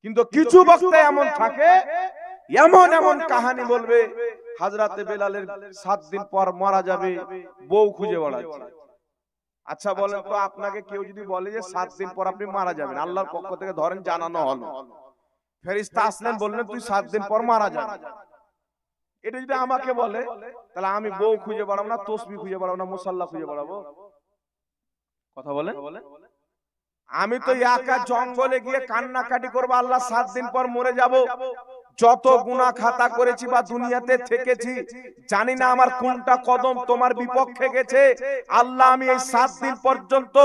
কিন্তু কিছু বক্তা এমন থাকে, এমন এমন কাহিনী বলবে, হযরতে বেলালের 7 দিন পর মারা যাবে, বউ খুঁজে বেড়াচ্ছে। আচ্ছা বলেন তো, আপনাকে কেউ যদি বলে যে 7 দিন পর আপনি মারা যাবেন, আল্লাহর পক্ষ থেকে ধরেন জানানো হলো, ফেরেশতা আসলেন বললেন তুই 7 দিন পর মারা যাবে, এটা যদি আমাকে বলে, তাহলে আমি বউ খুঁজে বেড়াবো না, তসবিহ খুঁজে বেড়াবো না, মুসাল্লা খুঁজে বেড়াবো? কথা বলেন। আমি তো একা জঙ্গলে গিয়ে কান্নাকাটি করবো, আল্লাহ 7 দিন পর মরে যাব, যত গুনাহ খাতা করেছি বা দুনিয়াতে থেকেছি, জানি না আমার কোনটা কদম তোমার বিপক্ষে গেছে, আল্লাহ আমি এই 7 দিন পর্যন্ত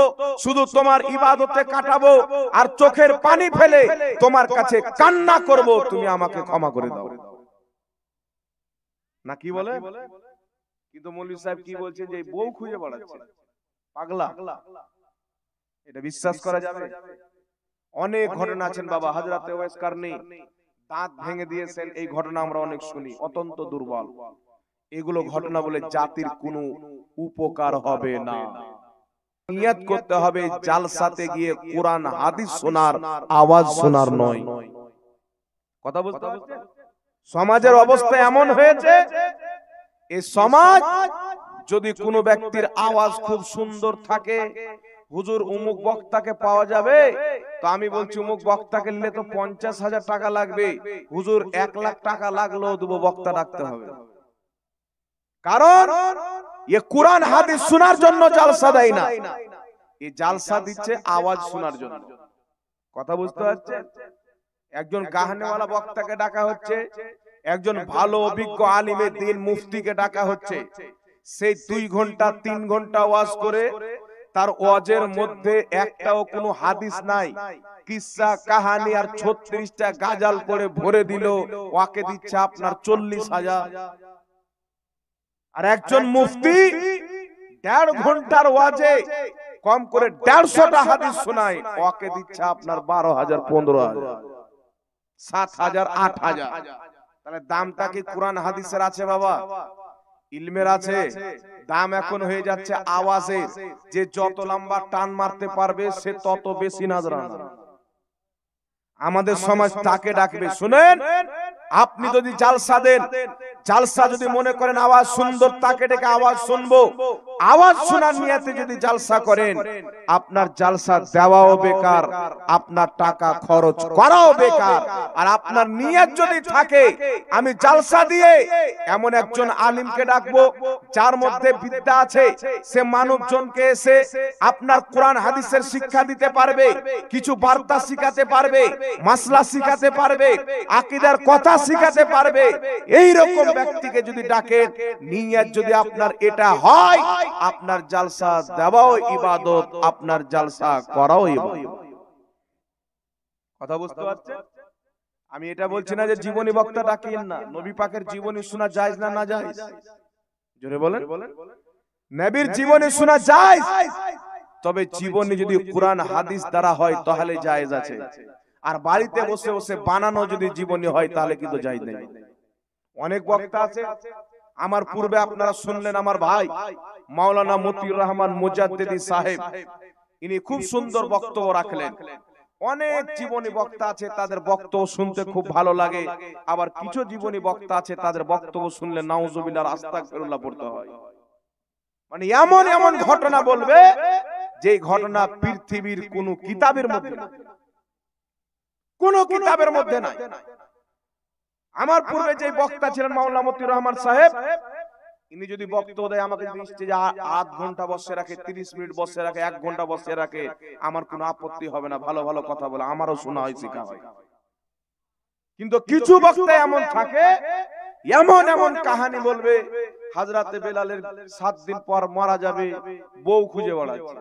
শুধু তোমার ইবাদতে কাটাবো আর চোখের পানি ফেলে তোমার কাছে কান্না করব, তুমি আমাকে ক্ষমা করে দাও। না কি বলে? কিন্তু মৌলভী সাহেব কি বলছে যে বউ খুঁজে বেড়াচ্ছে, পাগলা, এটা বিশ্বাস করা যাবে? অনেক ঘটনা আছেন বাবা, হযরতে ওয়াইস কারনী দাঁত ভেঙে দিয়েছেন, এই ঘটনা আমরা অনেক শুনি, অত্যন্ত দুর্বল। এগুলো ঘটনা বলে জাতির কোনো উপকার হবে না। নিয়ত করতে হবে জালসাতে গিয়ে কোরআন হাদিস শোনার, আওয়াজ শোনার নয়। কথা বুঝতে পারছেন? সমাজের অবস্থা এমন হয়েছে, এই সমাজ যদি কোনো ব্যক্তির আওয়াজ খুব সুন্দর থাকে, হুজুর অমুক বক্তাকে পাওয়া যাবে, তো আমি বলছি অমুক বক্তাকে নিলে তো 50,000 টাকা লাগবে, হুজুর 1 লাখ টাকা লাগলেও দেবো, বক্তা ডাকতে হবে। কারণ এ কোরআন হাদিস শোনার জন্য জালসা দেয় না, এই জালসা দিচ্ছে আওয়াজ শোনার জন্য। কথা বুঝতে পারছেন? একজন গাহানেওয়ালা বক্তাকে ডাকা হচ্ছে, একজন ভালো অভিজ্ঞ আলিমে দ্বীন মুফতিকে ডাকা হচ্ছে, সেই 2 ঘন্টা 3 ঘন্টা ওয়াজ করে তার ওয়াজের মধ্যে একটাও কোনো হাদিস নাই, কিসসা কাহানি আর 36টা গাজাল পড়ে ভরে দিল, ওকে দিচ্ছে আপনার 40,000। আর একজন মুফতি 1.5 ঘন্টার ওয়াজে কম করে 150টা হাদিস শোনায়, ওকে দিচ্ছে আপনার 12,000, 15,000, 7,000, 8,000। তাহলে দামটা কি কোরআন হাদিসের আছে বাবা? ইলমের আছে? দাম এখন হয়ে যাচ্ছে আওয়াজে, যে যত লম্বা টান মারতে পারবে সে তত বেশি নাজরানা। আমাদের সমাজ তাকে ডাকবে। শুনেন, আপনি যদি জালসা দেন, জালসা যদি মনে করেন আওয়াজ সুন্দর, তাকে ডেকে আওয়াজ শুনবো, আওয়াজ শোনার নিয়তে যদি জালসা করেন, আপনার জালসা দেওয়াও বেকার, আপনার টাকা খরচ করাও বেকার। আর আপনার নিয়ত যদি থাকে আমি জালসা দিয়ে এমন একজন আলিমকে ডাকবো যার মধ্যে বিদ্যা আছে, সে মানবজনকে এসে আপনার কোরআন হাদিসের শিক্ষা দিতে পারবে, কিছু বার্তা শিখাতে পারবে, মাসলা শিখাতে পারবে, আকীদার কথা শিখাতে পারবে, এই রকম ব্যক্তিকে যদি ডাকেন, নিয়ত যদি আপনার এটা হয়, আপনার জালসা দেওয়াও ইবাদত, আপনার জালসা করাও ইবাদত। কথা বুঝতে পারছেন? আমি এটা বলছি না যে জীবনী বক্তা ডাকেন না, নবী পাকের জীবনী শোনা জায়েজ না না জায়েজ? জোরে বলেন। নবীর জীবনী শোনা জায়েজ, তবে জীবনী যদি কোরআন হাদিস দ্বারা হয় তাহলে জায়েজ আছে। আর বাড়িতে বসে বসে বানানো যদি জীবনী হয় তাহলে কিন্তু জায়েজ নেই। অনেক বক্তা আছে, আমার পূর্বে আপনারা শুনলেন আমার ভাই মাওলানা মতিউর রহমান মুজাদ্দিদি সাহেব, ইনি খুব সুন্দর বক্তব্য রাখলেন। অনেক জীবনী বক্তা আছে, তাদের বক্তব্য শুনতে খুব ভালো লাগে, আবার কিছু জীবনী বক্তা আছে তাদের বক্তব্য শুনলে নাউজুবিল্লাহ আস্তাগফিরুল্লাহ পড়তে হয়। মানে এমন এমন ঘটনা বলবে যে ঘটনা পৃথিবীর কোন কিতাবের মধ্যে নাই, কোন কিতাবের মধ্যে নাই। আমার পূর্বে যে বক্তা ছিলেন মাওলানা মতিউর রহমান সাহেব, ইনি যদি বক্তব্য দেয় আমাকে যদি স্টেজে 8 ঘন্টা বসে রাখে, 30 মিনিট বসে রাখে, 1 ঘন্টা বসে রাখে, আমার কোনো আপত্তি হবে না, ভালো ভালো কথা বলে, আমারও শোনা হয়, শেখা হয়। কিন্তু কিছু বক্তা এমন থাকে, এমন এমন কাহিনী বলবে, হযরতে বেলালের 7 দিন পর মারা যাবে, বউ খুঁজে বেড়াচ্ছে।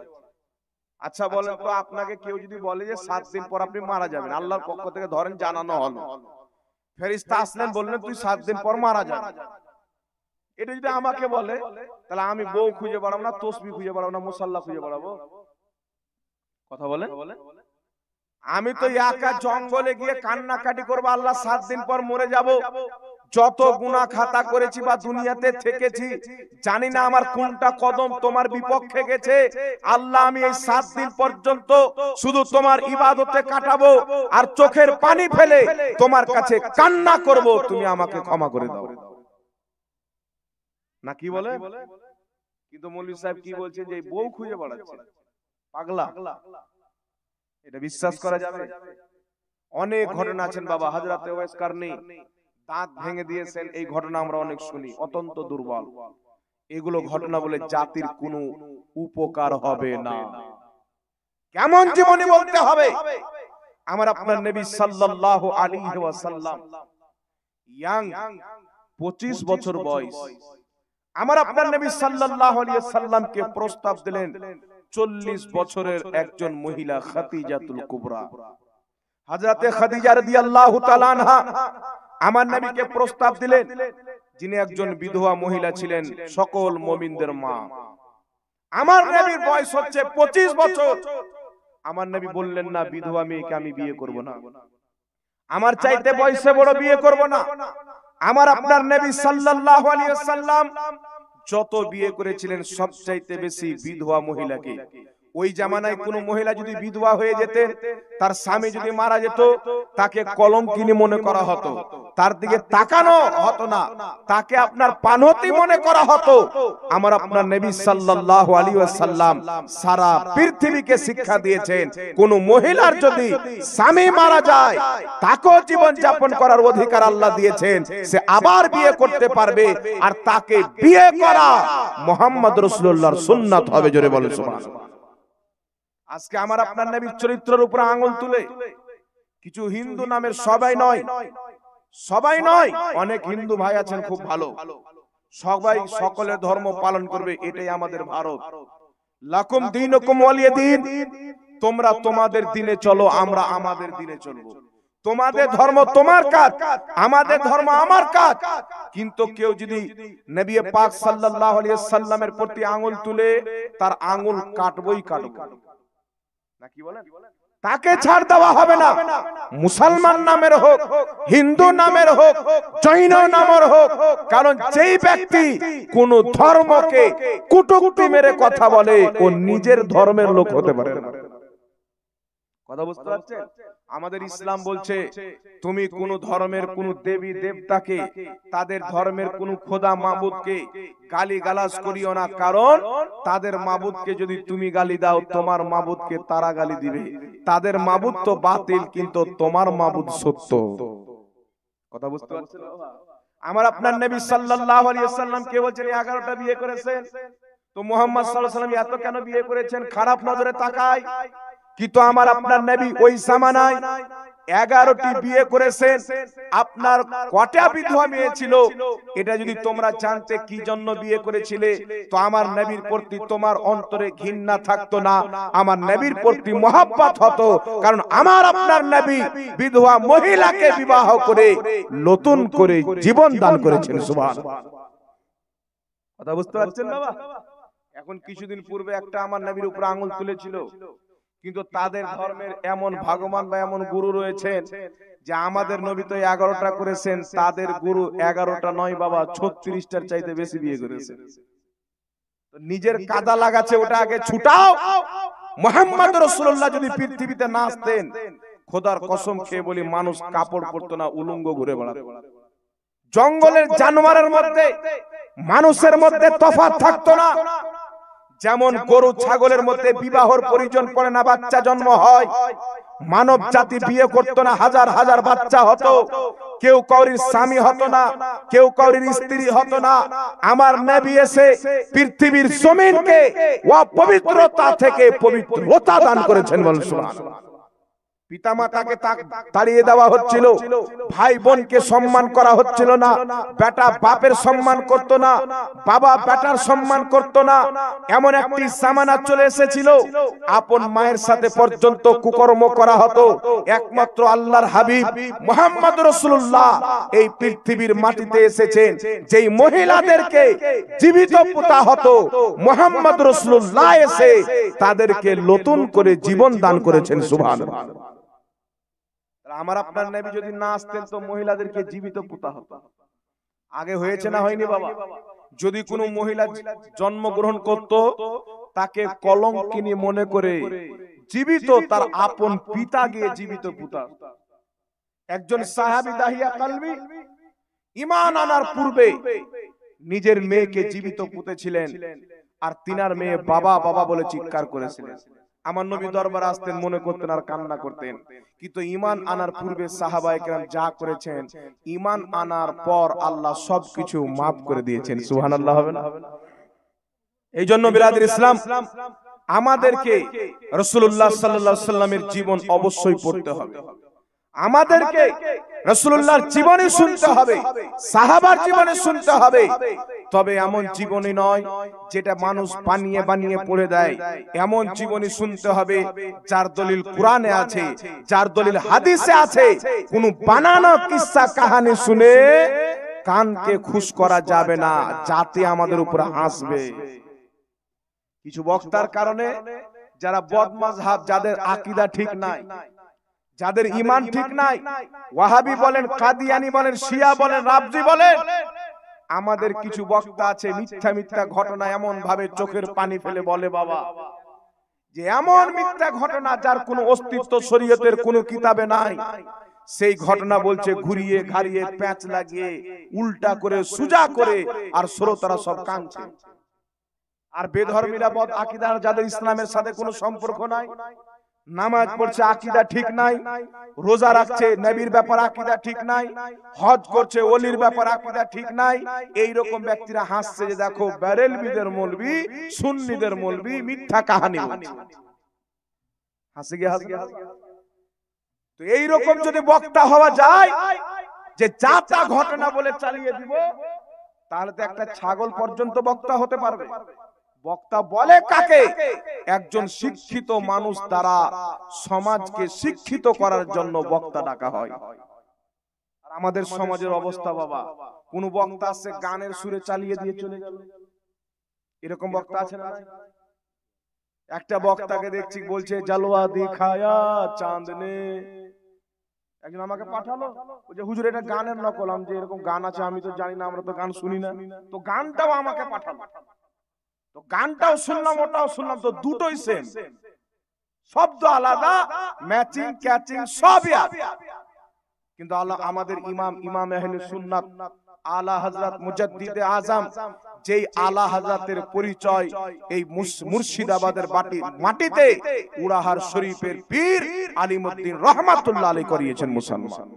আচ্ছা বলেন তো, আপনাকে কেউ যদি বলে যে 7 দিন পর আপনি মারা যাবেন, আল্লাহর পক্ষ থেকে ধরেন জানানো হলো, ফেরেশতা আসলেন বললেন তুই 7 দিন পর মারা যাবে, এটা যদি আমাকে বলে, তাহলে আমি বউ খুঁজে বেড়াবো না, তসবিহ খুঁজে বেড়াবো না, মুসাল্লা খুঁজে বেড়াবো? কথা বলেন। আমি তো একা জঙ্গলে গিয়ে কান্নাকাটি করবো, আল্লাহ 7 দিন পর মরে যাব, যত গুনাহ খাতা করেছি বা দুনিয়াতে থেকেছি, জানি না আমার কোনটা কদম তোমার বিপক্ষে গেছে। আল্লাহ, আমি এই 7 দিন পর্যন্ত শুধু তোমার ইবাদতে কাটাবো আর চোখের পানি ফেলে তোমার কাছে কান্না করব, তুমি আমাকে ক্ষমা করে দাও। না কি বলে? কিন্তু মৌলভী সাহেব কি বলছেন যে বউ খুঁজে বেড়াচ্ছে, পাগলা। এটা বিশ্বাস করা যাবে? অনেক ঘটনা আছেন বাবা। হযরতে ওয়াইস কারনী দাঁত ভেঙে দিয়েছেন, এই ঘটনা আমরা অনেক শুনি। অত্যন্ত দুর্বল এগুলো ঘটনা, বলে জাতির কোনো উপকার হবে না। কেমন জীবনী বলতে হবে? আমার আপনার নবী সাল্লাল্লাহু আলাইহি ওয়াসাল্লাম ইয়াং 25 বছর বয়স, আমার আপনার নবী সাল্লাল্লাহু আলাইহি ওয়াসাল্লামকে প্রস্তাব দিলেন 40 বছরের একজন মহিলা খাদিজাতুল কুবরা। হযরতে খাদিজা রাদিয়াল্লাহু তাআলা আনহা আমার নবীকে প্রস্তাব দিলেন, যিনি একজন বিধবা মহিলা ছিলেন, সকল মুমিনদের মা। আমার নবীর বয়স হচ্ছে 25 বছর। আমার নবী বললেন না, বিধবা মেয়েকে আমি বিয়ে করব না, আমার চাইতে বয়সে বড় বিয়ে করব না। আমার আপনার নবী সাল্লাল্লাহু আলাইহি ওয়াসাল্লাম যত বিয়ে করেছিলেন সবচাইতে বেশি বিধবা মহিলাকে। ওই জামানায় কোন মহিলা যদি বিধবা হয়ে যেতেন, তার স্বামী যদি মারা যেত, তাকে কলঙ্কিনী মনে করা হতো, তার দিকে তাকানো হতো না, তাকে আপনার পানতি মনে করা হতো। আমার আপনার নবী সাল্লাল্লাহু আলাইহি ওয়াসাল্লাম সারা পৃথিবীকে শিক্ষা দিয়েছেন, কোন মহিলার যদি স্বামী মারা যায়, তাকেও জীবন যাপন করার অধিকার আল্লাহ দিয়েছেন, সে আবার বিয়ে করতে পারবে, আর তাকে বিয়ে করা মুহাম্মদ রাসূলুল্লাহর সুন্নাত হবে। জোরে বলে সুবহানাল্লাহ। আজকে আমার আপনার নবীর চরিত্রের উপর আঙ্গুল তুলে কিছু হিন্দু নামের, সবাই নয়, অনেক হিন্দু ভাই আছেন খুব ভালো, সবাই সকলের ধর্ম পালন করবে, এটাই আমাদের ভারত। লাকুম দীনুকুম ওয়ালিয়া দ্বীন, তোমরা তোমাদের দিনে চলো, আমরা আমাদের দিনে চলবো। তোমাদের ধর্ম তোমার কাজ, আমাদের ধর্ম আমার কাজ। কিন্তু কেউ যদি নবী পাক সাল্লাল্লাহু আলাইহি ওয়াসাল্লামের প্রতি আঙ্গুল তুলে, তার আঙ্গুল কাটবই কাটবো। নাকি বলেন? তাকে ছাড় দেওয়া হবে না। মুসলমান নামের হোক, হিন্দু নামের হোক, জৈন নামের হোক, কারণ যেই ব্যক্তি কোন ধর্মকে কুটুক্তি মেরে কথা বলে, ও নিজের ধর্মের লোক হতে পারে না। কথা বুঝতে পারছেন? আমাদের ইসলাম বলছে, তুমি কোন ধর্মের কোন দেবী দেবতাকে, তাদের ধর্মের কোন খোদা মাবুদকে গালি গালাজ করিও না, কারণ তাদের মাবুদকে যদি তুমি গালি দাও, তোমার মাবুদকে তারা গালি দিবে। তাদের মাবুদ তো বাতিল, কিন্তু তোমার মাবুদ সত্য। কথা বুঝতে পারছেন? আমার আপনার নবী সাল্লাল্লাহু আলাইহি ওয়াসাল্লাম কে বলছেন 11টা বিয়ে করেছেন, তো মুহাম্মদ সাল্লাল্লাহু আলাইহি ওয়াসাল্লাম এত কেন বিয়ে করেছেন? খারাপ নজরে তাকায়। কিন্তু আমার আপনার নবী ওই জামানায় 11টি বিয়ে করেছেন। আপনার কটা বিধবা মেয়ে ছিল, এটা যদি তোমরা জানতে কি জন্য বিয়ে করেছিলে, তো আমার নবীর প্রতি তোমার অন্তরে ঘৃণা থাকতো না, আমার নবীর প্রতি মহব্বত হতো। কারণ আমার আপনার নবী বিধবা মহিলাকে বিবাহ করে নতুন করে জীবন দান করেছেন। সুবহানাল্লাহ। কথা বুঝতে পারছেন বাবা? এখন কিছুদিন পূর্বে একটা আমার নবীর উপর আঙ্গুল তুলেছিল, কিন্তু তাদের ধর্মের এমন ভগবান বা এমন গুরু রয়েছেন যে আমাদের নবী তো 11টা করেছেন, তাদের গুরু 11টা নয় বাবা, 36টার চাইতে বেশি বিয়ে করেছেন। নিজের কাদা লাগাচ্ছে, ওটা আগে ছুটাও। মুহাম্মদ রাসূলুল্লাহ যদি পৃথিবীতে না আসতেন, খোদার কসম খেয়ে বলি, মানুষ কাপড় পরতো না, উলঙ্গ ঘুরে বেড়াতো। জঙ্গলের জানোয়ারের মধ্যে মানুষের মধ্যে তফাৎ থাকতো না। যেমন গরু ছাগলের মধ্যে বিবাহর প্রয়োজন পড়ে না, বাচ্চা জন্ম হয়, মানব জাতি বিয়ে করতো না, হাজার হাজার বাচ্চা হতো, কেউ কাউরির স্বামী হতো না, কেউ কাউরির স্ত্রী হতো না। আমার নবী এসে পৃথিবীর জমিনকে অপবিত্রতা থেকে পবিত্রতা দান করেছেন। বলুন সুবহানাল্লাহ। পিতামাতাকে তাড়িয়ে দেওয়া হচ্ছিল, ভাই বোনকে সম্মান করা হচ্ছিল না, বেটা বাপের সম্মান করত না, বাবা বেটার সম্মান করত না। এমন একটি জামানা চলে এসেছিল, আপন মায়ের সাথে পর্যন্ত কুকর্ম করা হতো। একমাত্র আল্লাহর হাবিব মুহাম্মদ রাসূলুল্লাহ এই পৃথিবীর মাটিতে এসেছেন, যেই মহিলাদেরকে জীবিত পোতা হতো, মুহাম্মদ রাসূলুল্লাহ এসে তাদেরকে নতুন করে জীবন দান করেছেন। সুবহানাল্লাহ। আমার আপনার নবী যদি না আসতেন, তো মহিলাদেরকে জীবিত পোতা হতো। আগে হয়েছে না হয়নি বাবা? যদি কোনো মহিলা জন্মগ্রহণ করত, তাকে কলঙ্কিনী মনে করে জীবিত তার আপন পিতা গিয়ে জীবিত পুতা। একজন সাহাবী দাহিয়া কালবি ঈমান আনার পূর্বে নিজের মেয়েকে জীবিত পুঁতেছিলেন, আর তিনার মেয়ে বাবা বাবা বলে চিৎকার করেছিলেন। আমার নবী দরবারে আসতেন, মনে করতেন আর কান্না করতেন। কিন্তু ঈমান আনার পূর্বে সাহাবায়ে কেরাম যা করেছেন, ঈমান আনার পর আল্লাহ সবকিছু মাফ করে দিয়েছেন। সুবহানাল্লাহ হবে না? এই জন্য বিরাদর ইসলাম, আমাদেরকে রাসূলুল্লাহ সাল্লাল্লাহু আলাইহি সাল্লামের জীবন অবশ্যই পড়তে হবে। আমাদেরকে রাসূলুল্লাহর জীবনী শুনতে হবে, সাহাবার জীবনী শুনতে হবে। তবে এমন জীবনী নয় যেটা মানুষ বানিয়ে বানিয়ে পড়ে দেয়। এমন জীবনী শুনতে হবে যার দলিল কোরআনে আছে, যার দলিল হাদিসে আছে। কোন বানানো কিসসা কাহিনী শুনে কানকে খুশ করা যাবে না, যাতে আমাদের উপর হাসবে। কিছু বক্তার কারণে যারা বদমাযহাব, যাদের আকীদা ঠিক নাই, যাদের ঈমান ঠিক নাই, ওয়াহাবি বলেন, কাদিয়ানি বলেন, শিয়া বলেন, রাফজি বলেন, আমাদের কিছু বক্তা আছে মিথ্যা মিথ্যা ঘটনা এমন ভাবে চোখের পানি ফেলে বলে বাবা, যে এমন মিথ্যা ঘটনা যার কোনো অস্তিত্ব শরীয়তের কোনো কিতাবে নাই। সেই ঘটনা বলছে ঘুরিয়ে ঘাড়িয়ে প্যাঁচ লাগিয়ে উল্টা করে সুজা করে, আর শ্রোতারা সব কাঁদছে। আর বেধর্মীরা বদ আকীদার, যাদের ইসলামের সাথে কোনো সম্পর্ক নাই, নামাজ পড়ছে আকীদা ঠিক নাই, রোজা রাখছে নবীর ব্যাপার আকীদা ঠিক নাই, হজ করছে ওলির ব্যাপার আকীদা ঠিক নাই, এই রকম ব্যক্তিরা হাসছে যে দেখো বেরেলবিদের মৌলবি, সুন্নিদের মৌলবি মিথ্যা কাহিনী বলছে। হাসে গিয়ে হাসে গিয়ে। তো এই রকম যদি বক্তা হওয়া যায় যে যা তা ঘটনা বলে চালিয়ে দিব, তাহলে তো একটা ছাগল পর্যন্ত বক্তা হতে পারবে। বক্তা বলে কাকে? একজন শিক্ষিত মানুষ দ্বারা সমাজকে শিক্ষিত করার জন্য বক্তা ডাকা হয়। আর আমাদের সমাজের অবস্থা বাবা, কোন বক্তা আছে গানের সুরে চালিয়ে দিয়ে চলে গেল, এরকম বক্তা আছে না? একটা বক্তাকে দেখছি বলছে জালওয়া দিখায়া চাঁদনে, একজন আমাকে পাঠালো, যে হুজুর এটা গানের নকল। আমি যে এরকম গান আছে আমি তো জানি না, আমরা তো গান শুনি না। তো গানটাও আমাকে পাঠালো, তো গানটাও শুনলাম ওটাও শুনলাম, তো দুটোই সেম, শব্দ আলাদা, ম্যাচিং ক্যাচিং সবই আছে। কিন্তু আল্লাহ আমাদের ইমাম আহলে সুন্নাত আলা হযরত মুজাদ্দিদে আজম, যেই আলা হযরতের পরিচয় এই মুর্শিদাবাদের মাটিতে উড়াহার শরীফের পীর আলিমউদ্দিন রহমাতুল্লাহ আলাইহি করিয়েছেন মুসলমান।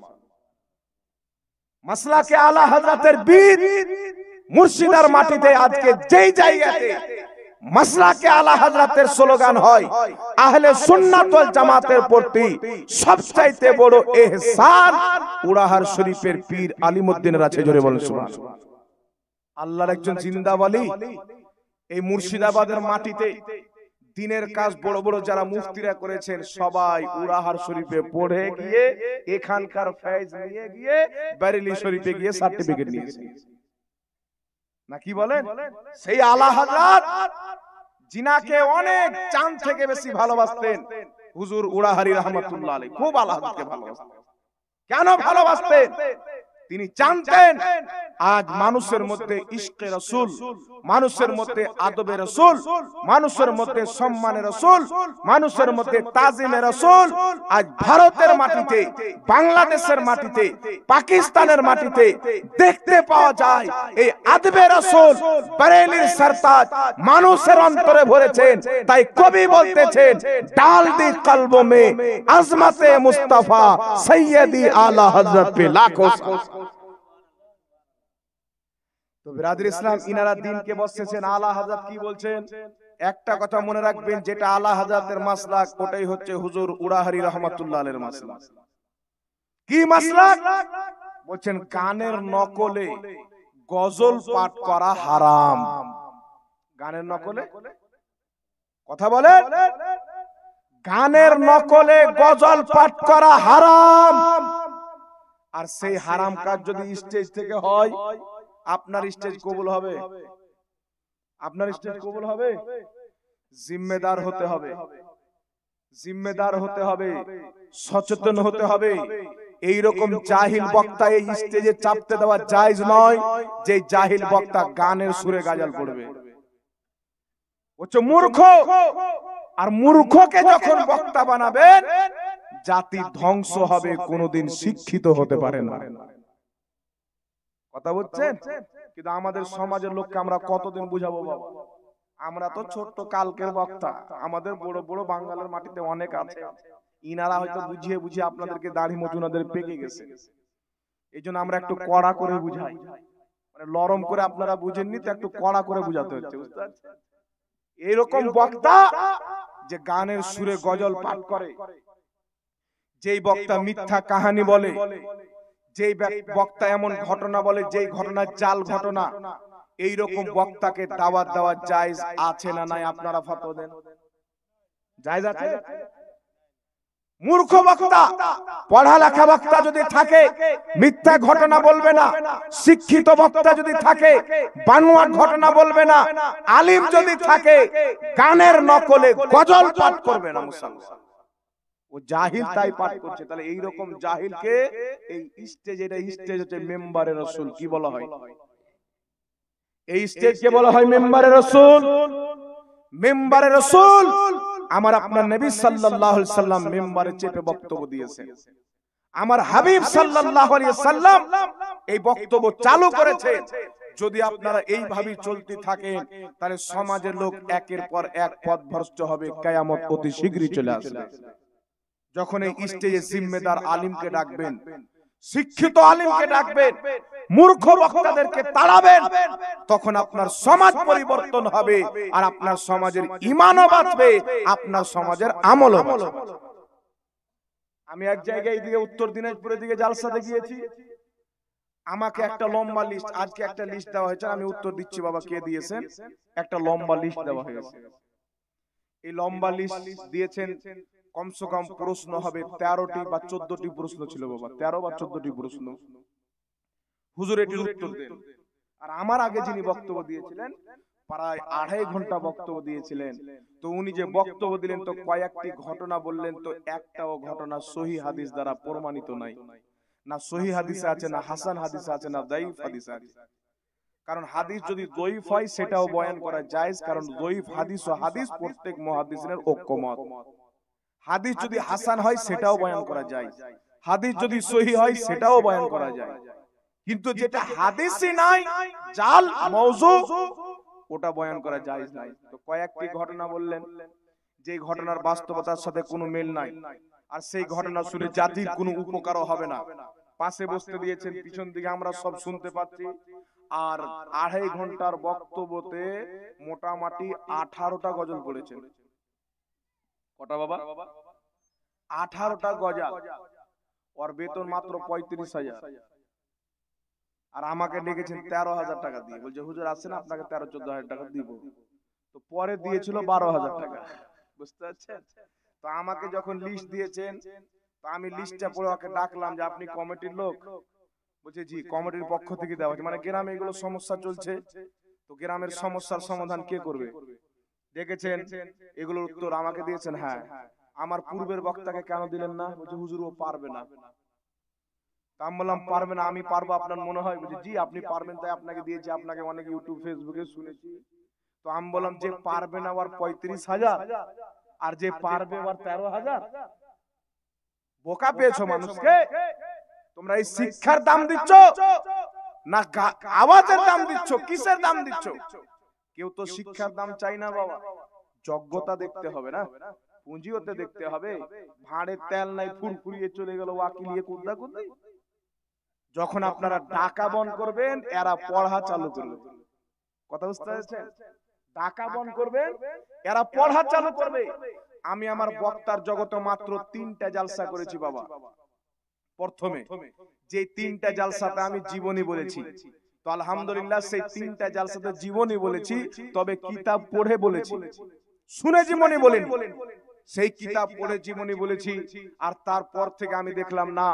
মাসলাকে আলা হযরতের বীর মুর্শিদার মাটিতে আজকে যেই জায়গাতে মাসলাকে আলা হযরতের স্লোগান হয়, আহলে সুন্নাত ওয়াল জামাতের প্রতি সবচাইতে বড় ইহসান উড়াহার শরীফের পীর আলিমউদ্দিনের আছে। জোরে বলেন সুবহানাল্লাহ। আল্লাহর একজন জিন্দা ওয়ালি এই মুর্শিদাবাদের মাটিতে দিনের কাজ বড় বড় যারা মুফতিরা করেছেন, সবাই উড়াহার শরীফে পড়ে গিয়ে এখানকার ফয়েজ নিয়ে গিয়ে বেরেলি শরীফে গিয়ে সার্টিফিকেট নিয়েছে। না কি বলেন? সেই আলা হযরত জিনাকে অনেক চাঁদ থেকে বেশি ভালোবাসতেন হুজুর উড়াহারি রহমাতুল্লাহ আলাইহি, খুব আলা হযরতকে ভালোবাসতেন। কেন ভালোবাসতেন? তিনি জানতেন আজ মানুষের মধ্যে ইশকে রাসূল, মানুষের মধ্যে আদবে রাসূল, মানুষের মধ্যে সম্মানে রাসূল, মানুষের মধ্যে তাজিমে রাসূল আজ ভারতের মাটিতে, বাংলাদেশের মাটিতে, পাকিস্তানের মাটিতে দেখতে পাওয়া যায়। এই আদবে রাসূল বেরেলির সরতাজ মানুষের অন্তরে ভরেছেন। তাই কবি বলতেছেন, ডাল দি কলব মে আজমতে মুস্তাফা সৈয়দি আলা হযরত পে লাখো। তো বিরাদর ইসলাম, ইনারা দিনকে বসেছেন, আলা হযরত কি বলছেন? একটা কথা মনে রাখবেন, যেটা আলা হযরতের মাসলাক ওটাই হচ্ছে হুজুর উড়াহারি রহমাতুল্লাহ আলাইহির মাসলাক। কি মাসলাক? বলছেন গানের নকলে গজল পাঠ করা হারাম। গানের নকলে, কথা বলেন, গানের নকলে গজল পাঠ করা হারাম। আর সেই হারাম কাজ যদি স্টেজ থেকে হয়, আপনার স্টেজ কবুল হবে? আপনার স্টেজ কবুল হবে? জিম্মেদার হতে হবে, জিম্মেদার হতে হবে, সচেতন হতে হবে। এই রকম জাহিল বক্তা এই স্টেজে চাপতে দেওয়া জায়েজ নয় যে জাহিল বক্তা গানের সুরে গাজাল পড়বে। হচ্ছে মূর্খ, আর মূর্খকে যখন বক্তা বানাবেন জাতি ধ্বংস হবে, কোনোদিন শিক্ষিত হতে পারে না। কথা বুঝছেন? কিন্তু আমাদের সমাজের লোককে আমরা কতদিন বুঝাবো বাবা? আমরা তো ছোট্ট কালকের বক্তা, আমাদের বড় বড় বাঙালির মাটিতে অনেক আছে, ইনারা হয়তো বুঝিয়ে বুঝিয়ে আপনাদেরকে দাড়ি মজুনাদের পেকে গেছে। এই জন্য আমরা একটু কড়া করে বুঝাই, মানে লরম করে আপনারা বুঝেননি তো একটু কড়া করে বুঝাতে হচ্ছে, বুঝতে পারছেন? এইরকম বক্তা যে গানের সুরে গজল পাঠ করে, যেই বক্তা মিথ্যা কাহিনী বলে, যেই বক্তা এমন ঘটনা বলে যেই ঘটনা জাল ঘটনা, এই রকম বক্তাকে দাওয়াত দেওয়া জায়েজ আছে না নাই? আপনারা ফতোয়া দেন। জায়েজ আছে? মূর্খ বক্তা, পড়ালেখা বক্তা যদি থাকে মিথ্যা ঘটনা বলবে না, শিক্ষিত বক্তা যদি থাকে বানোয়াট ঘটনা বলবে না, আলিম যদি থাকে গানের নকলে গজল পাঠ করবে না মুসলমান। ও জাহিল তাই পাঠ করছে। তাহলে এই রকম জাহিলকে এই স্টেজ, এটা স্টেজ হচ্ছে মেম্বারে রাসূল। কি বলা হয়? এই স্টেজকে বলা হয় মেম্বারে রাসূল। মেম্বারে রাসূল আমার আপনার নবী সাল্লাল্লাহু আলাইহি সাল্লাম মেম্বারে চেপে বক্তব্য দিয়েছেন। আমার হাবিব সাল্লাল্লাহু আলাইহি সাল্লাম এই বক্তব্য চালু করেছেন। যদি আপনারা এইভাবে চলতে থাকেন তাহলে সমাজের লোক একের পর এক পথভ্রষ্ট হবে, কিয়ামত অতি শীঘ্রই চলে আসবে। যখন এই স্টেজে জিম্মেদার আলিমকে ডাকবেন, শিক্ষিত আলিমকে ডাকবেন, মূর্খ বক্তাদেরকে তাড়াবেন, তখন আপনার সমাজ পরিবর্তন হবে, আর আপনার সমাজের ঈমানও বাঁচবে, আপনার সমাজের আমলও বাঁচবে। আমি এক জায়গায় দিকে উত্তর দিনাজপুরের দিকে জালসাতে গিয়েছি, আমাকে একটা লম্বা লিস্ট, আজকে একটা লিস্ট দেওয়া হয়েছে, আমি উত্তর দিচ্ছি বাবা কে দিয়েছেন, একটা লম্বা লিস্ট দেওয়া হয়েছে। এই লম্বা লিস্ট দিয়েছেন, কমসে কম প্রশ্ন হবে 13টি বা 14টি প্রশ্ন ছিল বাবা, 13 বা 14টি প্রশ্ন। হুজুর এটির উত্তর দেন। আর আমার আগে যিনি বক্তব্য দিয়েছিলেন প্রায় 2.5 ঘন্টা বক্তব্য দিয়েছিলেন, তো উনি যে বক্তব্য দিলেন তো কয়েকটি ঘটনা বললেন, তো একটাও ঘটনা সহিহ হাদিস দ্বারা প্রমাণিত নাই। না সহিহ হাদিসে আছে, না হাসান হাদিসে আছে, না দাঈফ হাদিসে আছে। কারণ হাদিস যদি দঈফ হয় সেটাও বয়ান করা জায়েজ, কারণ দঈফ হাদিস ও হাদিস প্রত্যেক মুহাদ্দিসিনের ঐক্যমত। হাদিস যদি হাসান হয় সেটাও বয়ান করা যায়, হাদিস যদি সহিহ হয় সেটাও বয়ান করা যায়। কিন্তু যেটা হাদিসই নাই, জাল মাউযু, ওটা বয়ান করা জায়েজ নাই। তো কয়েকটি ঘটনা বললেন যে ঘটনার বাস্তবতার সাথে কোনো মিল নাই, আর সেই ঘটনা শুনে জাতির কোনো উপকারও হবে না। পাশে বসতে দিয়েছেন, পিছন দিকে আমরা সব শুনতে পাচ্ছি। আর 2.5 ঘন্টার বক্তব্যতে মোটামুটি 18টা গজল পড়েছেন। কটা বাবা? 18টা গজল। ওর বেতন মাত্র 35,000, আর আমাকে ডেকেছেন 13,000 টাকা দিয়ে। বলছে হুজুর আসেন আপনাকে 13-14,000 টাকা দিব। তো পরে দিয়েছিল 12,000 টাকা, বুঝতে পারছেন? তো আমাকে যখন লিস্ট দিয়েছেন, তো আমি লিস্টটা পড়ে ওকে ডাকলাম যে আপনি কমিটির লোক? বলছে জি, কমিটির পক্ষ থেকে দেওয়া হচ্ছে। মানে গ্রামে এগুলো সমস্যা চলছে, তো গ্রামের সমস্যার সমাধান কে করবে? দেখেছেন এগুলোর উত্তর আমাকে দিয়েছেন। হ্যাঁ, আমার পূর্বের বক্তাকে কেন দিলেন না? বলছে হুজুর ও পারবে না। আমি বললাম পারবে না, আমি পারবো আপনার মনে হয়? বলছে জি আপনি পারবেন তাই আপনাকে দিয়েছি, আপনাকে অনেক ইউটিউব ফেসবুকে শুনেছি। তো আমি বললাম যে পারবে না ওর 35,000, আর যে পারবে ওর 13,000। বোকা পেয়েছো মানুষকে? তোমরা এই শিক্ষার দাম দিচ্ছ না আওয়াজের দাম দিচ্ছ? কিসের দাম দিচ্ছ? কেউ তো শিক্ষার দাম চাই না বাবা, যোগ্যতা দেখতে হবে না, পুঁজি হতে দেখতে হবে। ভাঁড়ের তেল নাই, ফুরফুরিয়ে চলে গেল ওয়াকিলিয়ে কুদ্দা কুদ্দি। যখন আপনারা ডাকা বন্ধ করবেন এরা পড়া চালু করবে। কথা বুঝতে পারছেন? ডাকা বন্ধ করবেন এরা পড়া চালু করবে। আমি আমার বক্তার জগতে মাত্র 3টা জালসা করেছি বাবা। প্রথমে যে 3টা জালসাতে আমি জীবনী বলেছি, তো আলহামদুলিল্লাহ সেই 3টা জালসাতে জীবনী বলেছি, তবে কিতাব পড়ে বলেছি, শুনে জীবনী বলিনি। সেই কিতাব পড়ে জীবনী বলেছি। আর তারপর থেকে আমি দেখলাম না,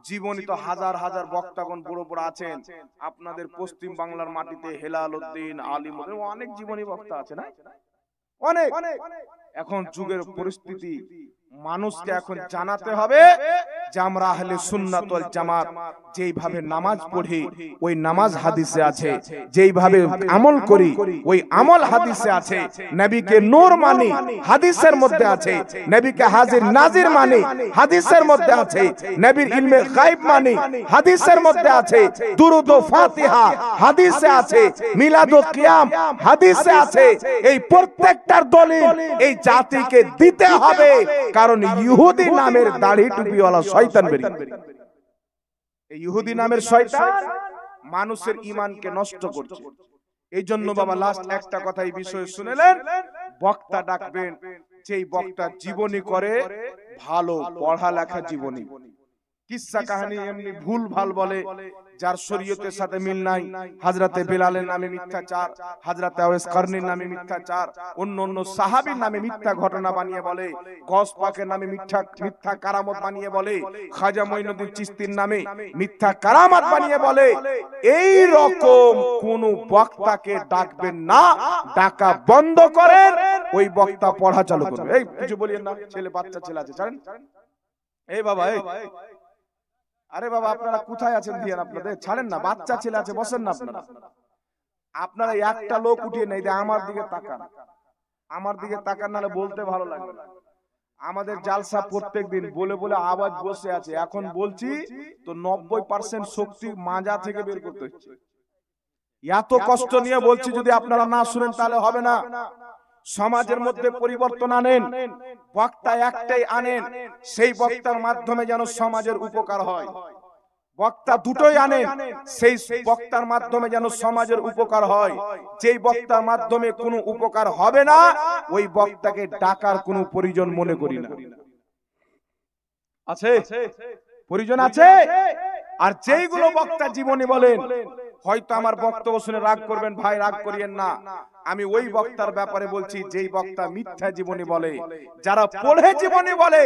জীবনী তো হাজার হাজার বক্তাগণ বড় বড় আছেন। আপনাদের পশ্চিম বাংলার মাটিতে হেলাল উদ্দিন, আলিম উদ্দিন, অনেক জীবনী বক্তা আছে না, অনেক। এখন যুগের পরিস্থিতি, মানুষকে এখন জানাতে হবে যে আমরা আহলে সুন্নাত ওয়াল জামাত যেইভাবে নামাজ পড়ি ওই নামাজ হাদিসে আছে, যেইভাবে আমল করি ওই আমল হাদিসে আছে, নবীকে নূর মানি হাদিসের মধ্যে আছে, নবীকে হাজির নাজির মানি হাদিসের মধ্যে আছে, নবীর ইলমে গায়ব মানি হাদিসের মধ্যে আছে, দুরূদ ও ফাতিহা হাদিসে আছে, মিলাদ ও কিয়াম হাদিসে আছে। এই প্রত্যেকটার দলিল এই জাতিকে দিতে হবে, কারণ ইহুদি নামের দাড়ি টুপিওয়ালা শয়তান বেরিয়ে, এই ইহুদি নামের শয়তান মানুষের ঈমানকে নষ্ট করছে। এই জন্য বাবা লাস্ট একটা কথা এই বিষয়ে শুনেলেন, বক্তা ডাকবেন যেই বক্তা জীবনী করে ভালো পড়ালেখা জীবনী, কিসসা কাহিনী এমনি ভুল ভাল বলে যার শরীয়তের সাথে মিল নাই। হযরতে বেলালের নামে মিথ্যাচার, হযরতে আওয়াস কারনির নামে মিথ্যাচার, অন্য অন্য সাহাবীর নামে মিথ্যা ঘটনা বানিয়ে বলে, গস পাকের নামে মিথ্যা কারামত বানিয়ে বলে, খাজা মঈনুদ্দিন চিশতির নামে মিথ্যা কারামত বানিয়ে বলে। এই রকম কোন বক্তাকে ডাকবেন না, ডাকা বন্ধ করেন, ওই বক্তা পড়া চালু করবে। এই কিছু বলিয়েন না, ছেলে বাচ্চা ছেলে আছে জানেন, এই বাবা এই, আরে বাবা আপনারা কোথায় আছেন, দিয়ে আপনাদের ছাড়েন না, বাচ্চা ছেলে আছে বসেন না আপনারা। আপনারা একটা লোক উঠিয়ে নেই, আমার দিকে তাকান, আমার দিকে তাকান, নাহলে বলতে ভালো লাগবে না। আমাদের জালসা প্রত্যেকদিন বলে বলে আওয়াজ বসে আছে, এখন বলছি তো 90% শক্তি মাজা থেকে বের করতে হচ্ছে। এত কষ্ট নিয়ে বলছি, যদি আপনারা না শুনেন তাহলে হবে না। সমাজের মধ্যে পরিবর্তন আনেন, বক্তা একটাই আনেন, সেই বক্তার মাধ্যমে যেন সমাজের উপকার হয়। বক্তা দুটোই আনেন, সেই বক্তার মাধ্যমে যেন সমাজের উপকার হয়। যেই বক্তার মাধ্যমে কোনো উপকার হবে না, ওই বক্তাকে ডাকার কোনো প্রয়োজন মনে করি না। আছে প্রয়োজন আছে। আর যেইগুলো বক্তা জীবনী বলেন, হয়তো আমার বক্তব্য শুনে রাগ করবেন, ভাই রাগ করিয়েন না, আমি ওই বক্তার ব্যাপারে বলছি যেই বক্তা মিথ্যা জীবনী বলে, যারা পড়ে জীবনী বলে,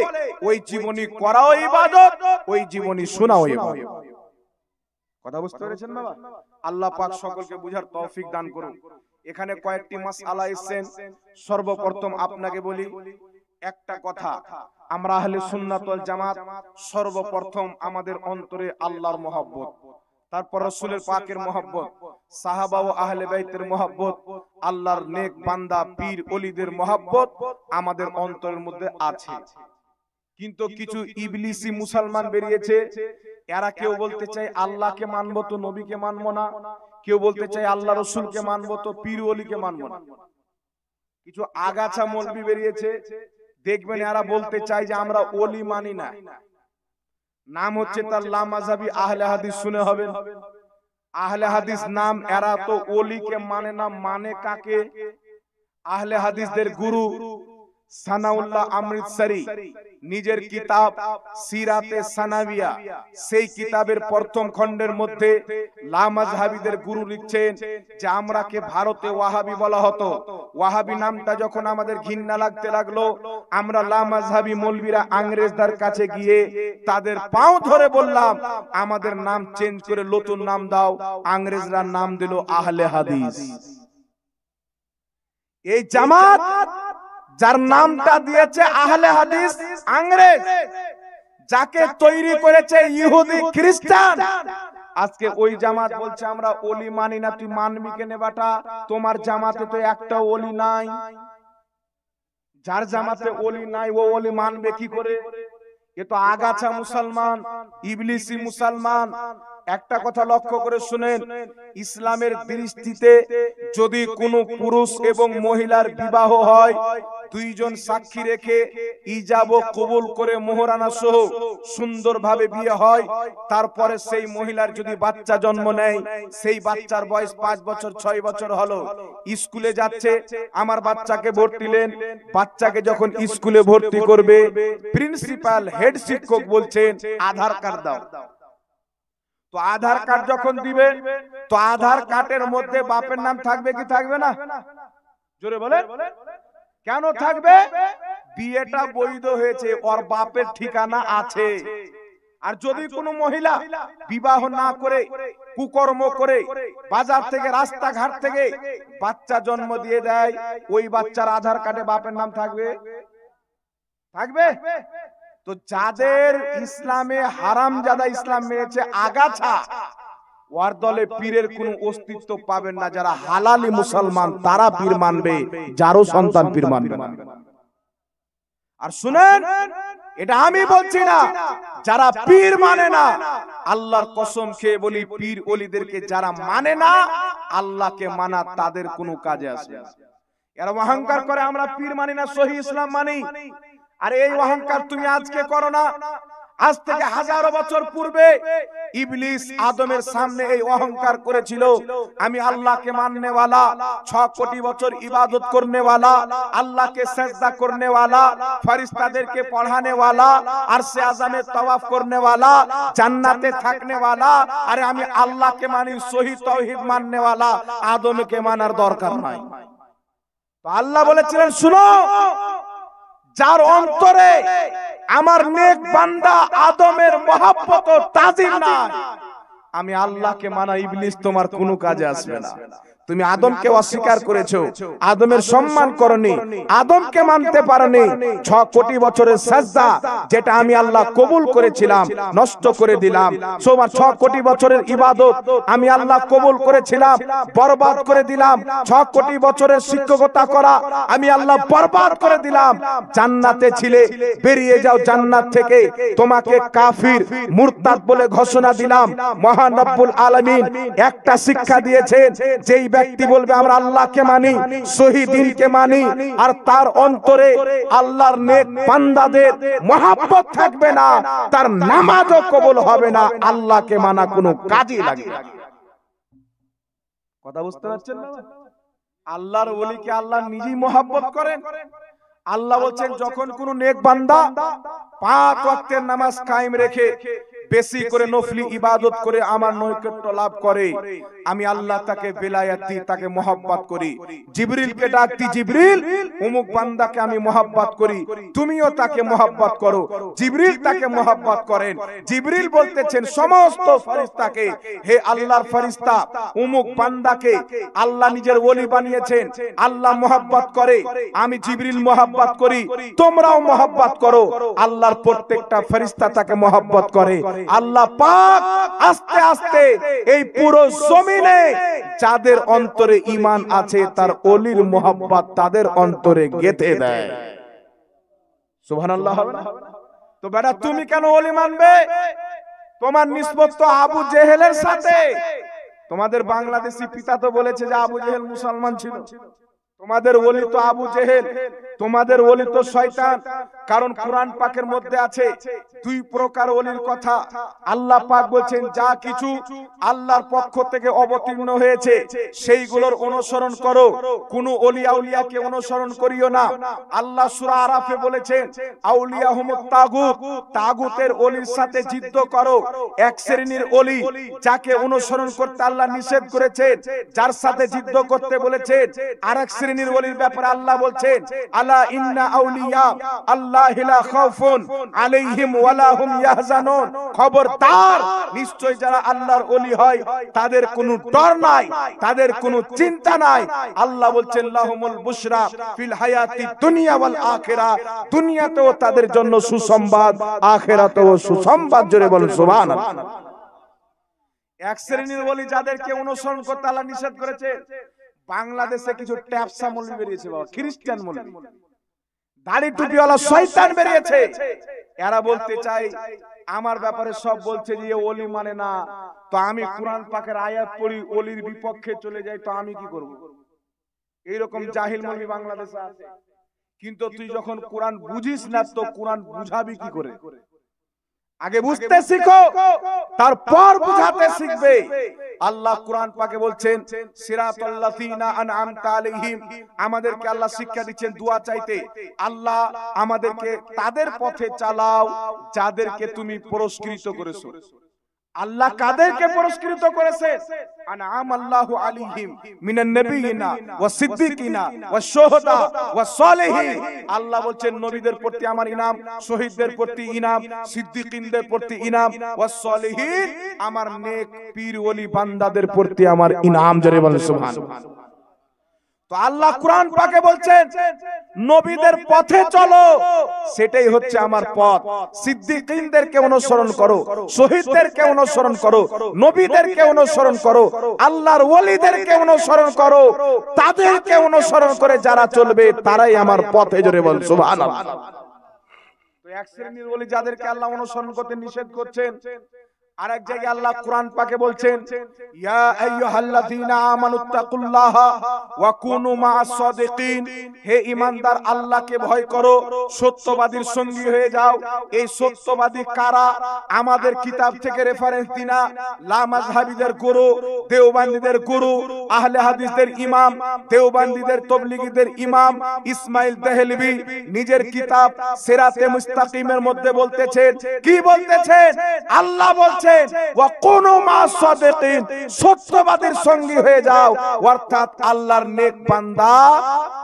ওই জীবনী করাও ইবাদত, ওই জীবনী শোনাও ইবাদত। কথা বুঝতে পেরেছেন বাবা? আল্লাহ পাক সকলকে বুঝার তৌফিক দান করুন। এখানে কয়েকটি মাসআলা এসেছেন, সর্বপ্রথম আপনাকে বলি একটা কথা, আমরা আহলে সুন্নাত ওয়াল জামাত সর্বপ্রথম আমাদের অন্তরে আল্লাহর মহব্বত, তারপর রাসূলের পাকের মহব্বত, সাহাবা ও আহলে বাইতের মহব্বত, আল্লাহর নেক বান্দা পীর ওলিদের মহব্বত আমাদের অন্তরের মধ্যে আছে। কিন্তু কিছু ইবলিসি মুসলমান বেরিয়েছে, এরা কেউ বলতে চায় আল্লাহকে মানবো তো নবীকে মানবো না, কেউ বলতে চায় আল্লাহ রাসূলকে মানবো তো পীর ওলিকে মানবো না। কিছু আগাছা মৌলবি বেরিয়েছে, দেখবেন এরা বলতে চায় যে আমরা ওলি মানি না, নাম হচ্ছে তার লামাযাবি আহলে হাদিস, শুনে হবেন আহলে হাদিস নাম। এরা তো ওলিকে মানে না, মানে কাকে? আহলে হাদিসদের গুরু সানাউল্লাহ অমৃতসরি নিজের কিতাব সিরাতে সানাবিয়া, সেই কিতাবের প্রথম খণ্ডের মধ্যে লামাযহাবিদের গুরু লিখছেন যে আমরাকে ভারতে ওয়াহাবি বলা হতো, ওয়াহাবি নামটা যখন আমাদের ঘৃণা লাগতে লাগলো, আমরা লামাযহাবি মৌলবীরা ইংরেজদের কাছে গিয়ে তাদের পাও ধরে বললাম আমাদের নাম চেঞ্জ করে নতুন নাম দাও, ইংরেজরা নাম দিল আহলে হাদিস। এই জামাত যার নামটা দিয়েছে আহলে হাদিস, ইংরেজ যাকে তৈরি করেছে ইহুদি খ্রিস্টান, আজকে ওই জামাত বলছে আমরা ওলি মানি না। তুই মানবি কেনে বাটা? তোমার জামাতে তো একটা ওলি নাই। যার জামাতে ওলি নাই ও ওলি মানবে কি করে? এ তো আগাছা মুসলমান, ইবলিসি মুসলমান। একটা কথা লক্ষ্য করে শুনেন, ইসলামের দৃষ্টিতে যদি কোনো পুরুষ এবং মহিলার বিবাহ হয়, দুইজন সাক্ষী রেখে ইজাব ও কবুল করে মোহরানা সহ সুন্দরভাবে বিয়ে হয়, তারপরে সেই মহিলার যদি বাচ্চা জন্ম নেয়, সেই বাচ্চার বয়স 5 বছর 6 বছর হলো, স্কুলে যাচ্ছে, আমার বাচ্চাকে ভর্তি দেন। বাচ্চাকে যখন স্কুলে ভর্তি করবে, প্রিন্সিপাল হেড শিক্ষক বলছেন আধার কার্ড দাও। তো আধার কার্ড যখন দিবে, তো আধার কার্ডের মধ্যে বাপের নাম থাকবে কি থাকবে না? জোরে বলেন। কেন থাকবে? বিয়েটা বৈধ হয়েছে, ওর বাপের ঠিকানা আছে। আর যদি কোনো মহিলা বিবাহ না করে কুকর্ম করে বাজার থেকে রাস্তাঘাট থেকে বাচ্চা জন্ম দিয়ে দেয়, ওই বাচ্চার আধার কার্ডে বাপের নাম থাকবে? থাকবে? তো যাদের ইসলামে হারামজাদা ইসলাম মেনেছে আগাছা, ওর দলে পীরের কোনো অস্তিত্ব পাবেন না। যারা হালালি মুসলমান তারা পীর মানবে, যারও সন্তান পীর মানবে না। আর শুনেন, এটা আমি বলছি না, যারা পীর মানে না, আল্লাহর কসম খেয়ে বলি, পীর ওলিদেরকে যারা মানে না, আল্লাহকে মানা তাদের কোনো কাজে আসবে না। এরা অহংকার করে আমরা পীর মানি না, সহি ইসলাম মানি। আর এই অহংকার তুমি আজকে করো না, আজ থেকে হাজারো বছর পূর্বে ইবলিস আদমের সামনে এই অহংকার করেছিল, আমি আল্লাহকে মাননে वाला, 6 কোটি বছর ইবাদত করনে वाला, আল্লাহকে সিজদা করনে वाला, ফেরেশতাদেরকে পড়ানে वाला, আরশে আযমে তাওয়াফ করনে वाला, জান্নাতে থাকনে वाला, আরে আমি আল্লাহকে মানি, সহি তাওহীদ মাননে वाला, আদমকে মানার দরকার নাই। তো আল্লাহ বলেছিলেন, শুনো, যার অন্তরে আমার নেক বান্দা আদমের মহব্বত ও তাজিম নাই, আমি আল্লাহকে মানা ইবলিস তোমার কোনো কাজে আসবে না। তুমি আদমকে অস্বীকার করেছো, আদমের সম্মান করনি, আদমকে মানতে পারোনি। 6 কোটি বছরের সাজদা যেটা আমি আল্লাহ কবুল করেছিলাম নষ্ট করে দিলাম। 6 কোটি বছরের ইবাদত আমি আল্লাহ কবুল করেছিলাম, বরবাদ করে দিলাম। 6 কোটি বছরের শিক্ষকতা করা আমি আল্লাহ বরবাদ করে দিলাম। জান্নাতে ছিলে, বেরিয়ে যাও জান্নাত থেকে, তোমাকে কাফির মুরতাদ বলে ঘোষণা দিলাম। মহান রব্বুল আলামিন একটা শিক্ষা দিয়েছেন, যেই ব্যক্তি বলবে আমরা আল্লাহকে মানি, সহি দ্বীনকে মানি, আর তার অন্তরে আল্লাহর নেক বান্দাদের মহব্বত থাকবে না, তার নামাজও কবুল হবে না, আল্লাহকে মানা কোনো কাজে লাগে না। কথা বুঝতে পারছেন না? আল্লাহর ওলিকে আল্লাহ নিজেই মহব্বত করেন। আল্লাহ বলছেন, যখন কোন নেক বান্দা 5 ওয়াক্তের নামাজ কায়েম রেখে বেশি করে নফলি ইবাদত করে আমার নৈকট্য লাভ করে, আমি আল্লাহ তাকে বেলায়াত দিই, তাকে মহব্বত করি। জিবরিলকে ডাকতি, জিবরিল অমুক বান্দাকে আমি মহব্বত করি, তুমিও তাকে মহব্বত করো। জিবরিল তাকে মহব্বত করেন। জিবরিল বলতেছেন সমস্ত ফেরেশতাকে, হে আল্লাহর ফেরেশতা, অমুক বান্দাকে আল্লাহ নিজের ওলি বানিয়েছেন, আল্লাহ মহব্বত করে, আমি জিবরিল মহব্বত করি, তোমরাও মহব্বত করো। আল্লাহর প্রত্যেকটা ফেরেশতা তাকে মহব্বত করে। আল্লাহ পাক আস্তে আস্তে এই পুরো জমিনে যাদের অন্তরে ঈমান আছে তার ওলির মহব্বত তাদের অন্তরে গেঁথে দেয়। সুবহানাল্লাহ। তো বেটা তুমি কেন ওলি মানবে? তোমার নিসবত তো আবু জেহেলের সাথে। তোমাদের বাংলাদেশি পিতা তো বলেছে যে আবু জেহেল মুসলমান ছিল। তোমাদের ওলি তো আবু জেহেল, তোমাদের ওলি তো শয়তান। কারণ কুরআন পাকের মধ্যে আছে 2 প্রকার ওলির কথা। আল্লাহ পাক বলেন, যা কিছু আল্লাহর পক্ষ থেকে অবতীর্ণ হয়েছে সেইগুলোর অনুসরণ করো, কোন ওলি আউলিয়াকে অনুসরণ করিও না। আল্লাহ সূরা আরাফে বলেছেন, আউলিয়া হুমুত তাগুত, তাগুতের ওলির সাথে যুদ্ধ করো। এক শ্রেণীর ওলি যাকে অনুসরণ করতে আল্লাহ নিষেধ করেছেন, যার সাথে যুদ্ধ করতে বলেছেন। আরেক শ্রেণীর ওলির ব্যাপারে আল্লাহ বলছেন, আলা ইন্না আউলিয়া আল্লাহি লা খাউফুন আলাইহিম ওয়ালা হুম ইয়াহজানুন, খবরদার, নিশ্চয় যারা আল্লাহর ওলি হয় তাদের কোনো ডর নাই, তাদের কোনো চিন্তা নাই। আল্লাহ বলছেন, লাহুমুল বুশরা ফিল হায়াতি দুনিয়া ওয়াল আখিরা, দুনিয়াতেও তাদের জন্য সুসংবাদ, আখিরাতেও সুসংবাদ। জোরে বলুন সুবহানাল্লাহ। এক শ্রেণীর ওলি যাদেরকে অনুসরণ করতে আল্লাহ নিষেধ করেছে, বাংলাদেশে কিছু ট্যাপসা মৌলবি বেরিয়েছে, বাবা খ্রিস্টান মৌলবি, দাড়ি টুপিওয়ালা শয়তান বেরিয়েছে। এরা বলতে চাই আমার ব্যাপারে সব বলছে যে ওলি মানে না, তো আমি কুরআন পাকের আয়াত পড়ি ওলির বিপক্ষে চলে যাই, তো আমি কি করব? এইরকম জাহিল মৌলবি বাংলাদেশে আছে। কিন্তু তুই যখন কোরআন বুঝিস না তো কোরআন বুঝাবি কি করে? আগে বুঝতে শিখো, তারপর বুঝাতে শিখবে। আল্লাহ কুরআন পাকে বলছেন, সিরাতাল লাযিনা আনআমতা আলাইহিম, আমাদেরকে আল্লাহ শিক্ষা দিচ্ছেন দোয়া চাইতে। আল্লাহ আমাদেরকে তাদের পথে চালাও যাদেরকে তুমি পুরস্কৃত করেছো। আল্লাহ কাদেরকে পুরস্কৃত করেছে? আনআমাল্লাহু আলাইহিম মিনান নাবিয়িনা ওয়াস সিদ্দিকিনা ওয়াস শুহাদা ওয়াস সালিহিন। আল্লাহ বলছেন নবীদের প্রতি আমার ইনাম, শহীদদের প্রতি ইনাম, সিদ্দিকিনদের প্রতি ইনাম, ওয়াস সালিহিন আমার নেক পীর ওলি বান্দাদের প্রতি আমার ইনাম। জোরে বলেন সুবহানাল্লাহ। তো আল্লাহ কোরআন পাকে বলছেন নবীদের পথে চলো, সেটাই হচ্ছে আমার পথ। সিদ্দিকীনদেরকে অনুসরণ করো, শহীদদেরকে অনুসরণ করো, নবীদেরকে অনুসরণ করো, আল্লাহর ওলিদেরকে অনুসরণ করো। তাদেরকে অনুসরণ করে যারা চলবে তারাই আমার পথে, জোরে বল সুবহানাল্লাহ। তো এক শ্রেণীর ওলি যাদেরকে আল্লাহ অনুসরণ করতে নিষেধ করছেন, আরেক জায়গায় আল্লাহ কোরআন পাকে বলছেন ইয়া আইয়ুহাল্লাযীনা আমানুত্তাকুল্লাহা ওয়া কুনু মা'আস সাদিকিন, হে ঈমানদার আল্লাহকে ভয় করো, সত্যবাদীর সঙ্গী হয়ে যাও। এই সত্যবাদী কারা? আমাদের কিতাব থেকে রেফারেন্স দিনা লা মাযহাবীদের গুরু, দেওবন্দীদের গুরু, আহলে হাদিসদের ইমাম, দেওবন্দীদের তাবলীগীদের ইমাম ইসমাইল দেহলভী নিজের কিতাব সিরাতে মুস্তাকিমের মধ্যে বলতেছেন, কি বলতেছেন? আল্লাহ বলছেন ওয়া কুনু মা'আস সাদিকিন, সত্যবাদীর সঙ্গী হয়ে যাও, অর্থাৎ আল্লাহর নেক বান্দা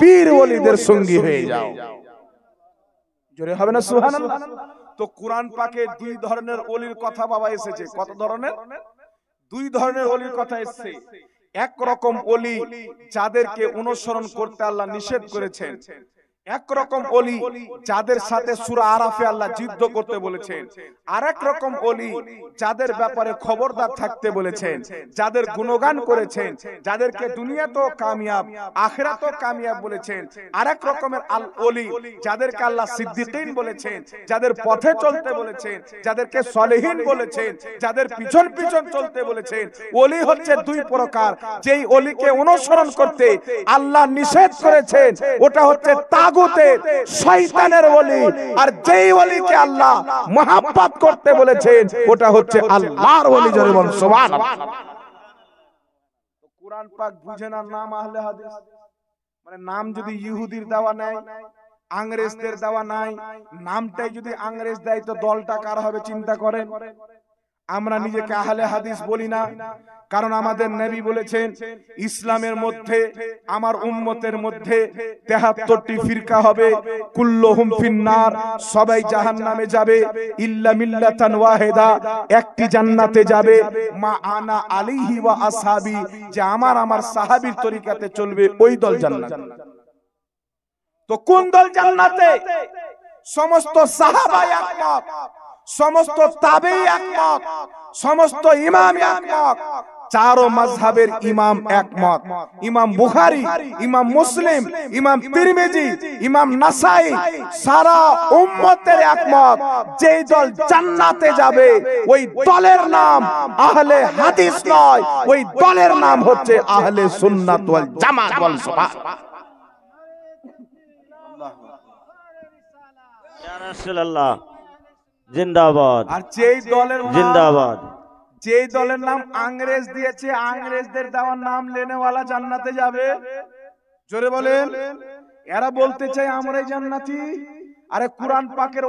পীর ওলিদের সঙ্গী হয়ে যাও। জোরে হবে না সুবহানাল্লাহ? তো কোরআন পাকে দুই ধরনের ওলির কথা বাবা এসেছে। কত ধরনের? দুই ধরনের ওলির কথা এসেছে। এক রকম ওলি যাদেরকে অনুসরণ করতে আল্লাহ নিষেধ করেছেন, এক রকম ওলি যাদের সাথে সূরা আরাফে আল্লাহ যুদ্ধ করতে বলেছেন, আরেক রকম ওলি যাদের ব্যাপারে খবরদার থাকতে বলেছেন, যাদের গুণগান করেছেন, যাদেরকে দুনিয়াতেও কামিয়াব আখিরাতেও কামিয়াব বলেছেন। আরেক রকমের ওলি যাদেরকে আল্লাহ সিদ্দিকীন বলেছেন, যাদের পথে চলতে বলেছেন, যাদেরকে সলিহিন বলেছেন, যাদের পিছন পিছন চলতে বলেছেন। ওলি হচ্ছে দুই প্রকার। যেই ওলিকে অনুসরণ করতে আল্লাহ নিষেধ করেছেন ওটা হচ্ছে তাগুতের শয়তানের ওলি, আর যেই ওলিকে আল্লাহ মহব্বত করতে বলেছেন ওটা হচ্ছে আল্লাহর ওলি। জোরে বল সুবহানাল্লাহ। কোরআন পাক বুঝে না নাম আহলে হাদিস, মানে নাম যদি ইহুদির দেওয়া নাই, ইংরেজদের দেওয়া নাই, নামটাই যদি ইংরেজ দেয় তো দলটা কার হবে চিন্তা করেন। আমরা নিজেকে আহলে হাদিস বলি না, কারণ আমাদের নবী বলেছেন ইসলামের মধ্যে আমার উম্মতের মধ্যে ৭৩টি ফিরকা হবে, কুল্লুহুম ফিন্নার, সবাই জাহান্নামে যাবে, ইল্লা মিল্লাতান ওয়াহিদা, একটি জান্নাতে যাবে, মা আনা আলাইহি ওয়া আসহাবি, যে আমার সাহাবীর তরিকাতে চলবে ওই দল জান্নাতে। তো কোন দল জান্নাতে? সমস্ত সাহাবা একমত, সমস্ত তাবেঈ একমত, সমস্ত ইমাম একমত, চারো মাযহাবের ইমাম একমত। ইমাম বুখারী, ইমাম মুসলিম, ইমাম তিরমিজি, ইমাম নাসাই, সারা উম্মতের একমত যেই দল জান্নাতে যাবে ওই দলের নাম আহলে হাদিস নয়, ওই দলের নাম হচ্ছে আহলে সুন্নাত ওয়াল জামাত। বল সুবহানাল্লাহ। ইয়া রাসূলুল্লাহ জিন্দাবাদ। আর যেই দলের জিন্দাবাদ, যেই দলের নাম ইংরেজ দিয়েছে, ইংরেজদের দেওয়ার নাম লেনেওয়ালা জান্নাতে যাবে। জোরে বলেন। এরা বলতে চায় আমরাই জান্নাতি। আরে কোরআন পাকের